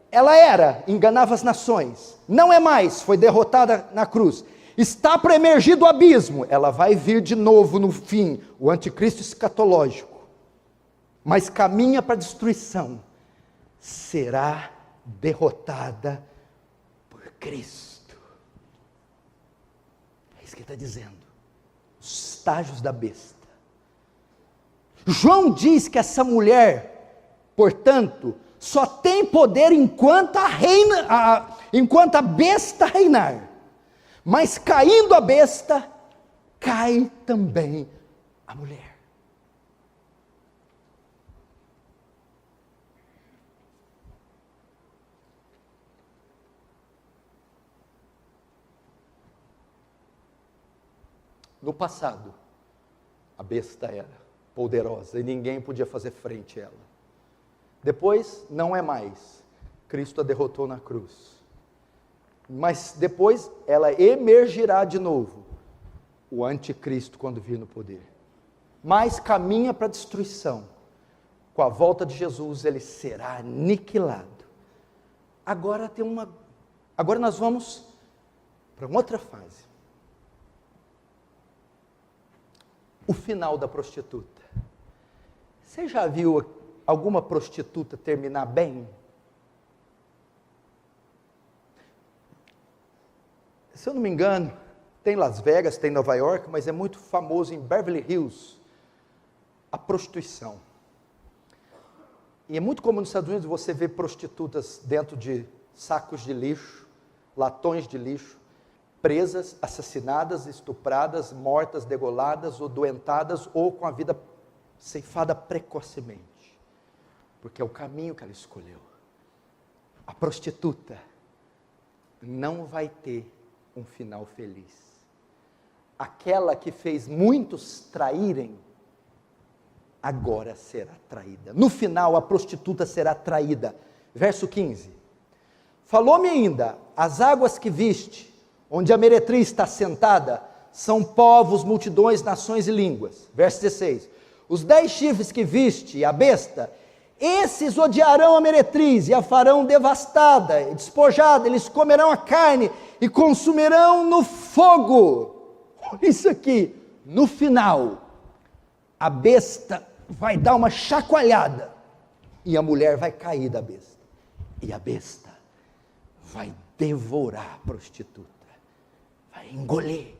Ela era, enganava as nações, não é mais, foi derrotada na cruz, está para emergir do abismo, ela vai vir de novo no fim, o anticristo escatológico, mas caminha para a destruição, será derrotada por Cristo. É isso que ele está dizendo. Os estágios da besta. João diz que essa mulher, portanto, só tem poder enquanto a besta reinar. Mas caindo a besta, cai também a mulher. No passado, a besta era poderosa e ninguém podia fazer frente a ela. Depois, não é mais. Cristo a derrotou na cruz. Mas depois, ela emergirá de novo. O anticristo quando vir no poder. Mas caminha para a destruição. Com a volta de Jesus, ele será aniquilado. Agora nós vamos para uma outra fase. O final da prostituta. Você já viu alguma prostituta terminar bem? Se eu não me engano, tem Las Vegas, tem Nova York, mas é muito famoso em Beverly Hills, a prostituição. E é muito comum nos Estados Unidos você ver prostitutas dentro de sacos de lixo, latões de lixo, presas, assassinadas, estupradas, mortas, degoladas ou doentadas ou com a vida ceifada precocemente, porque é o caminho que ela escolheu. A prostituta não vai ter um final feliz. Aquela que fez muitos traírem, agora será traída. No final, a prostituta será traída. Verso 15. Falou-me ainda, as águas que viste, onde a meretriz está sentada, são povos, multidões, nações e línguas. Verso 16. Os 10 chifres que viste, a besta, esses odiarão a meretriz e a farão devastada, despojada, eles comerão a carne e consumirão no fogo. Olha isso aqui, no final, a besta vai dar uma chacoalhada, e a mulher vai cair da besta, e a besta vai devorar a prostituta, vai engolir.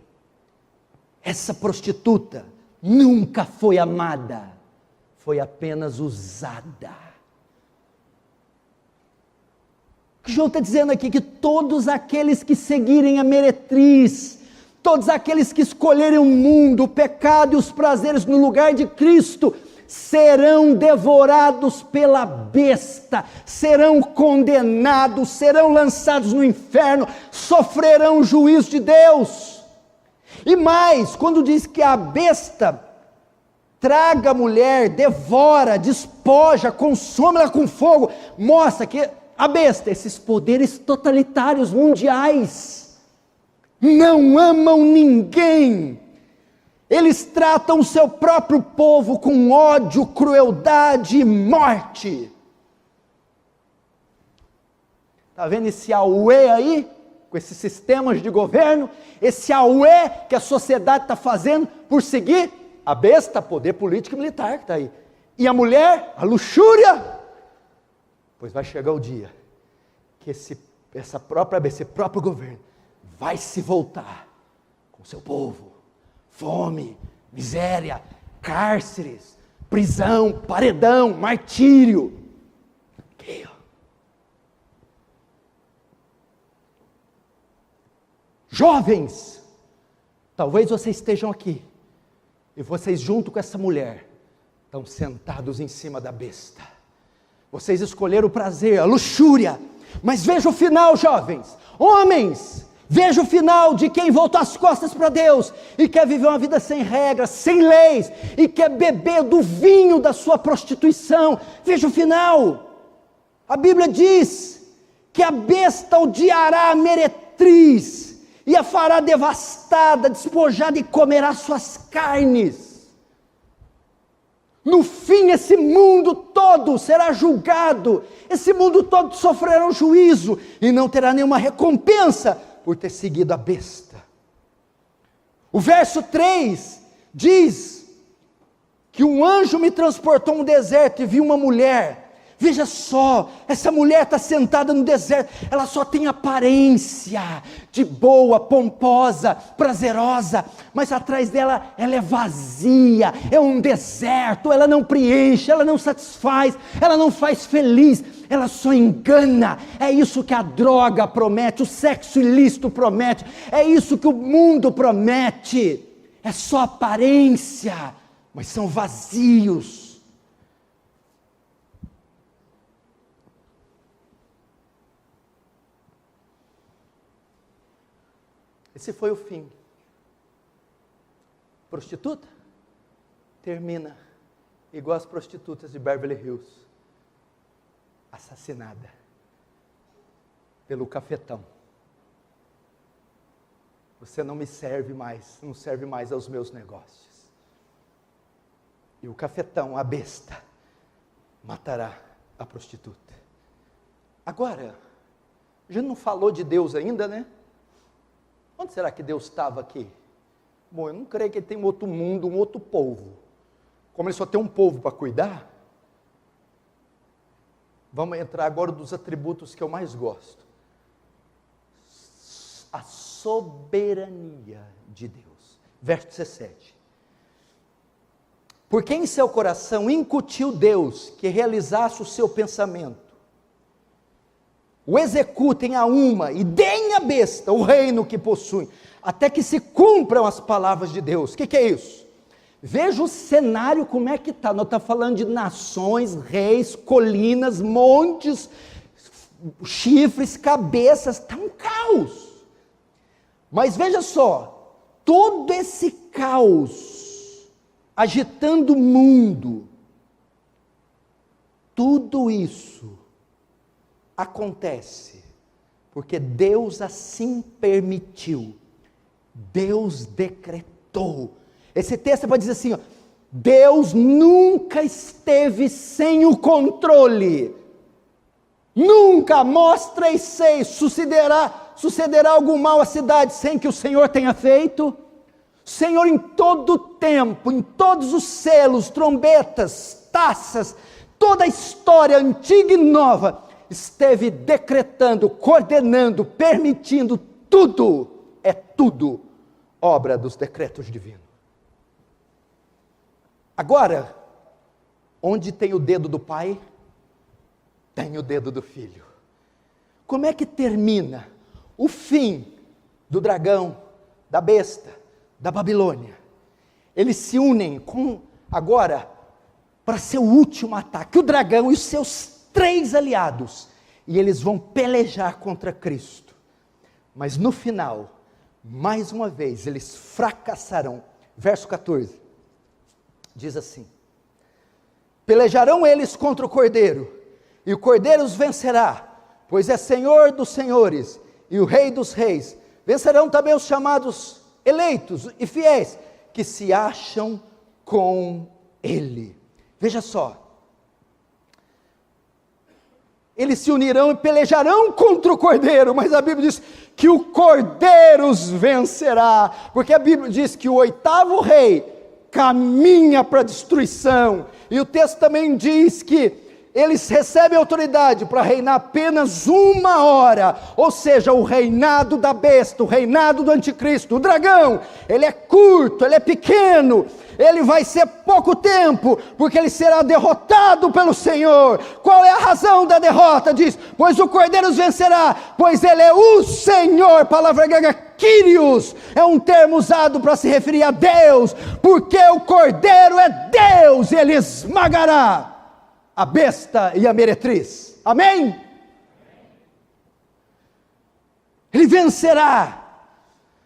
Essa prostituta nunca foi amada, foi apenas usada. O que João está dizendo aqui? Que todos aqueles que seguirem a meretriz, todos aqueles que escolherem o mundo, o pecado e os prazeres no lugar de Cristo, serão devorados pela besta, serão condenados, serão lançados no inferno, sofrerão o juízo de Deus. E mais, quando diz que a besta traga a mulher, devora, despoja, consome-la com fogo, mostra que a besta, esses poderes totalitários mundiais, não amam ninguém. Eles tratam o seu próprio povo com ódio, crueldade e morte. Está vendo esse auê aí? Com esses sistemas de governo, esse auê que a sociedade está fazendo por seguir a besta, poder político e militar que está aí. E a mulher, a luxúria. Pois vai chegar o dia que esse próprio governo vai se voltar com o seu povo. Fome, miséria, cárceres, prisão, paredão, martírio. Aqui, ó. Jovens, talvez vocês estejam aqui, e vocês junto com essa mulher, estão sentados em cima da besta. Vocês escolheram o prazer, a luxúria, mas veja o final, jovens, homens, veja o final de quem voltou as costas para Deus, e quer viver uma vida sem regras, sem leis, e quer beber do vinho da sua prostituição. Veja o final, a Bíblia diz, que a besta odiará a meretriz, e a fará devastada, despojada, e comerá suas carnes. No fim, esse mundo todo será julgado, esse mundo todo sofrerá um juízo, e não terá nenhuma recompensa, por ter seguido a besta. O verso 3 diz, que um anjo me transportou a um deserto, e vi uma mulher. Veja só, essa mulher está sentada no deserto, ela só tem aparência de boa, pomposa, prazerosa, mas atrás dela, ela é vazia, é um deserto, ela não preenche, ela não satisfaz, ela não faz feliz, ela só engana. É isso que a droga promete, o sexo ilícito promete, é isso que o mundo promete, é só aparência, mas são vazios. Esse foi o fim. Prostituta? Termina igual as prostitutas de Beverly Hills, assassinada pelo cafetão. Você não me serve mais, não serve mais aos meus negócios. E o cafetão, a besta, matará a prostituta. Agora, a gente não falou de Deus ainda, né? Onde será que Deus estava aqui? Bom, eu não creio que ele tem um outro mundo, um outro povo. Como ele só tem um povo para cuidar, vamos entrar agora dos atributos que eu mais gosto. A soberania de Deus. Verso 17. Porque em seu coração incutiu Deus que realizasse o seu pensamento. O executem a uma e deem à besta o reino que possuem, até que se cumpram as palavras de Deus. O que é isso? Veja o cenário como é que está. Nós estamos falando de nações, reis, colinas, montes, chifres, cabeças, está um caos. Mas veja só, todo esse caos, agitando o mundo, tudo isso acontece porque Deus assim permitiu, Deus decretou. Esse texto é para dizer assim, ó, Deus nunca esteve sem o controle. Nunca, mostra e sei, sucederá algum mal à cidade sem que o Senhor tenha feito? Senhor, em todo o tempo, em todos os selos, trombetas, taças, toda a história antiga e nova, esteve decretando, coordenando, permitindo, tudo, é tudo obra dos decretos divinos. Agora, onde tem o dedo do Pai, tem o dedo do Filho. Como é que termina o fim do dragão, da besta, da Babilônia? Eles se unem agora para seu último ataque, o dragão e os seus 3 aliados, e eles vão pelejar contra Cristo, mas no final, mais uma vez, eles fracessarão. Verso 14, diz assim: pelejarão eles contra o Cordeiro, e o Cordeiro os vencerá, pois é Senhor dos senhores, e o Rei dos reis. Vencerão também os chamados eleitos e fiéis, que se acham com Ele. Veja só, eles se unirão e pelejarão contra o Cordeiro, mas a Bíblia diz que o Cordeiro os vencerá, porque a Bíblia diz que o 8º rei caminha para a destruição, e o texto também diz que eles recebem autoridade para reinar apenas 1 hora, ou seja, o reinado da besta, o reinado do anticristo, o dragão, ele é curto, ele é pequeno, ele vai ser pouco tempo, porque ele será derrotado pelo Senhor. Qual é a razão da derrota? Diz, pois o Cordeiro os vencerá, pois ele é o Senhor. Palavra grega Kyrios, é um termo usado para se referir a Deus, porque o Cordeiro é Deus, e ele esmagará a besta e a meretriz. Amém? Ele vencerá.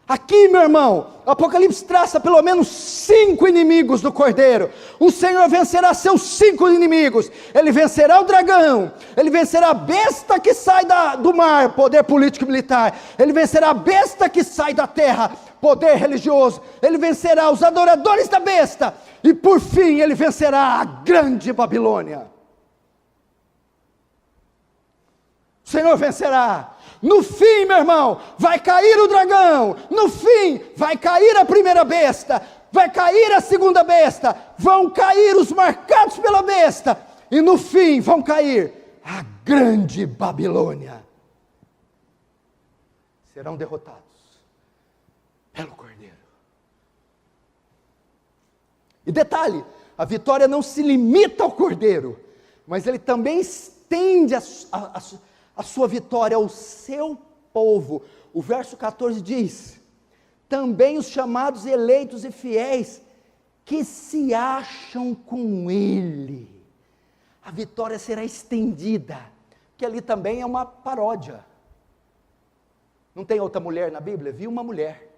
Aqui, meu irmão, Apocalipse traça pelo menos 5 inimigos do Cordeiro. O Senhor vencerá seus 5 inimigos. Ele vencerá o dragão, ele vencerá a besta que sai do mar, poder político e militar. Ele vencerá a besta que sai da terra, poder religioso. Ele vencerá os adoradores da besta, e por fim ele vencerá a grande Babilônia. O Senhor vencerá. No fim, meu irmão, vai cair o dragão. No fim, vai cair a primeira besta. Vai cair a segunda besta. Vão cair os marcados pela besta. E no fim, vão cair a grande Babilônia. Serão derrotados pelo Cordeiro. E detalhe, a vitória não se limita ao Cordeiro, mas ele também estende a sua vitória ao seu povo. O verso 14 diz: também os chamados eleitos e fiéis, que se acham com Ele. A vitória será estendida, que ali também é uma paródia. Não tem outra mulher na Bíblia? Vi uma mulher.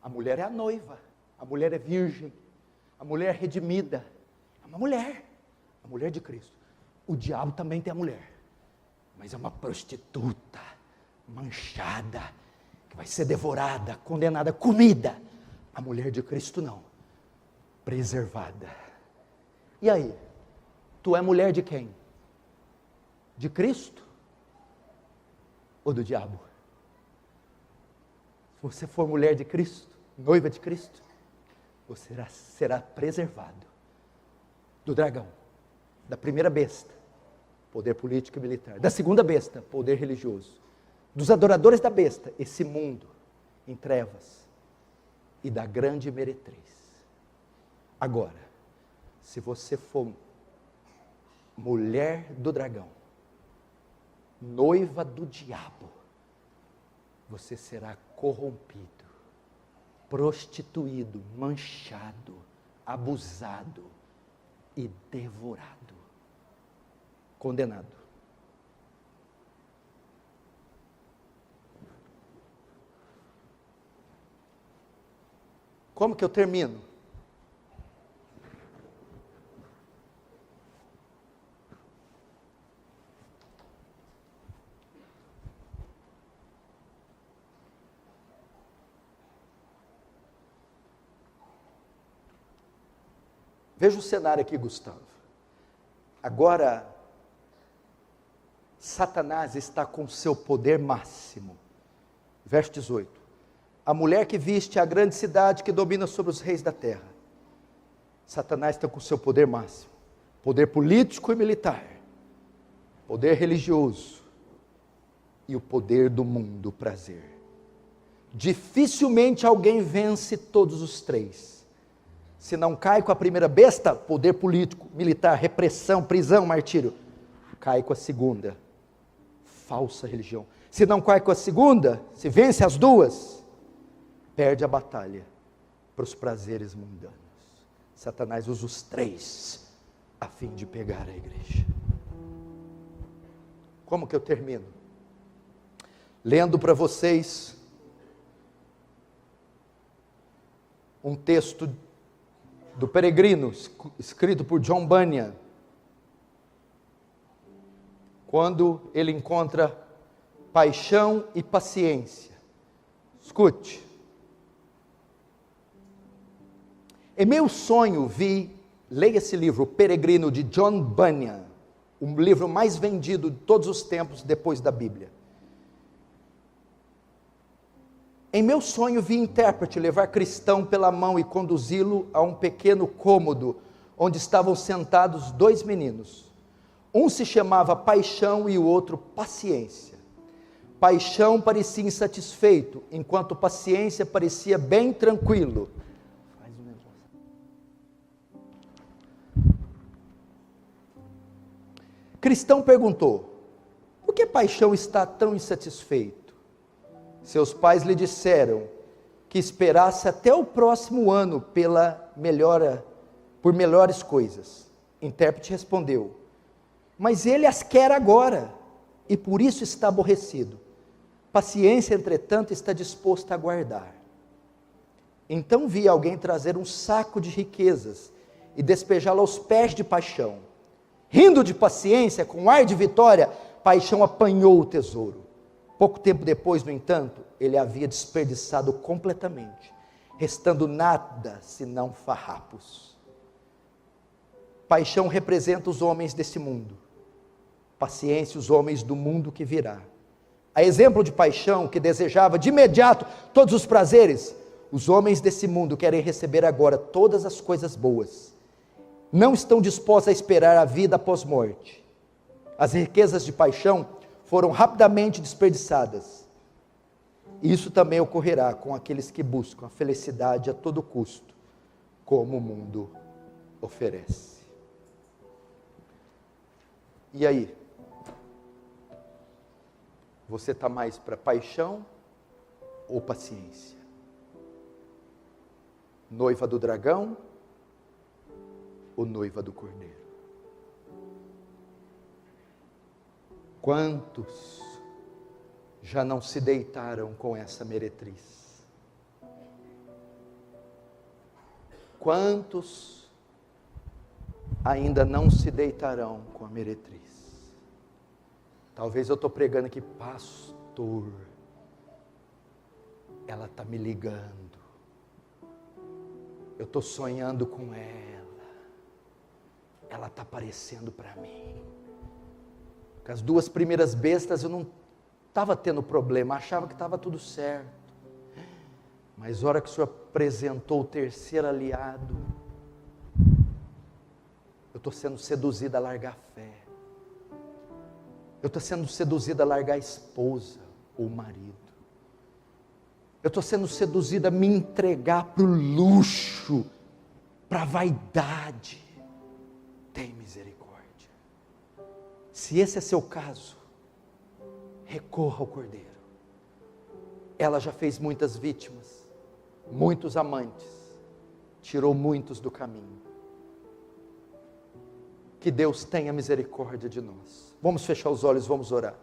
A mulher é a noiva, a mulher é virgem, a mulher é redimida, é uma mulher, a mulher de Cristo. O diabo também tem a mulher, mas é uma prostituta, manchada, que vai ser devorada, condenada, comida. A mulher de Cristo não, preservada. E aí, tu é mulher de quem? De Cristo? Ou do diabo? Se você for mulher de Cristo, noiva de Cristo, você será preservado do dragão, da primeira besta, poder político e militar, da segunda besta, poder religioso, dos adoradores da besta, esse mundo em trevas, e da grande meretriz. Agora, se você for mulher do dragão, noiva do diabo, você será corrompido, prostituído, manchado, abusado e devorado. Condenado. Como que eu termino? Veja o cenário aqui, Gustavo. Agora, Satanás está com seu poder máximo. Verso 18. A mulher que viste a grande cidade que domina sobre os reis da terra. Satanás está com seu poder máximo. Poder político e militar. Poder religioso. E o poder do mundo, o prazer. Dificilmente alguém vence todos os três. Se não cai com a primeira besta, poder político, militar, repressão, prisão, martírio. Cai com a segunda, falsa religião. Se não cai com a segunda, se vence as duas, perde a batalha para os prazeres mundanos. Satanás usa os três a fim de pegar a igreja. Como que eu termino? Lendo para vocês um texto do Peregrino, escrito por John Bunyan, quando ele encontra paixão e paciência. Escute. Em meu sonho leia esse livro, O Peregrino, de John Bunyan, o livro mais vendido de todos os tempos depois da Bíblia. Em meu sonho vi intérprete levar cristão pela mão e conduzi-lo a um pequeno cômodo, onde estavam sentados dois meninos. Um se chamava Paixão e o outro Paciência. Paixão parecia insatisfeito, enquanto Paciência parecia bem tranquilo. Cristão perguntou: por que Paixão está tão insatisfeito? Seus pais lhe disseram que esperasse até o próximo ano por melhores coisas. Intérprete respondeu: mas ele as quer agora, e por isso está aborrecido. Paciência, entretanto, está disposto a aguardar. Então vi alguém trazer um saco de riquezas e despejá-lo aos pés de Paixão. Rindo de Paciência, com ar de vitória, Paixão apanhou o tesouro. Pouco tempo depois, no entanto, ele havia desperdiçado completamente, restando nada senão farrapos. Paixão representa os homens desse mundo, Paciência os homens do mundo que virá. A exemplo de Paixão, que desejava de imediato todos os prazeres, os homens desse mundo querem receber agora todas as coisas boas. Não estão dispostos a esperar a vida após morte. As riquezas de Paixão foram rapidamente desperdiçadas. Isso também ocorrerá com aqueles que buscam a felicidade a todo custo, como o mundo oferece. E aí? Você está mais para paixão ou paciência? Noiva do dragão ou noiva do cordeiro? Quantos já não se deitaram com essa meretriz? Quantos ainda não se deitarão com a meretriz? Talvez eu estou pregando aqui, pastor, ela está me ligando, eu estou sonhando com ela está aparecendo para mim. Com as duas primeiras bestas eu não estava tendo problema, achava que estava tudo certo. Mas a hora que o Senhor apresentou o terceiro aliado, eu estou sendo seduzida a largar a fé. Eu estou sendo seduzida a largar a esposa ou o marido. Eu estou sendo seduzida a me entregar para o luxo, para a vaidade. Tem misericórdia. Se esse é seu caso, recorra ao Cordeiro. Ela já fez muitas vítimas, muitos amantes, tirou muitos do caminho. Que Deus tenha misericórdia de nós. Vamos fechar os olhos, vamos orar.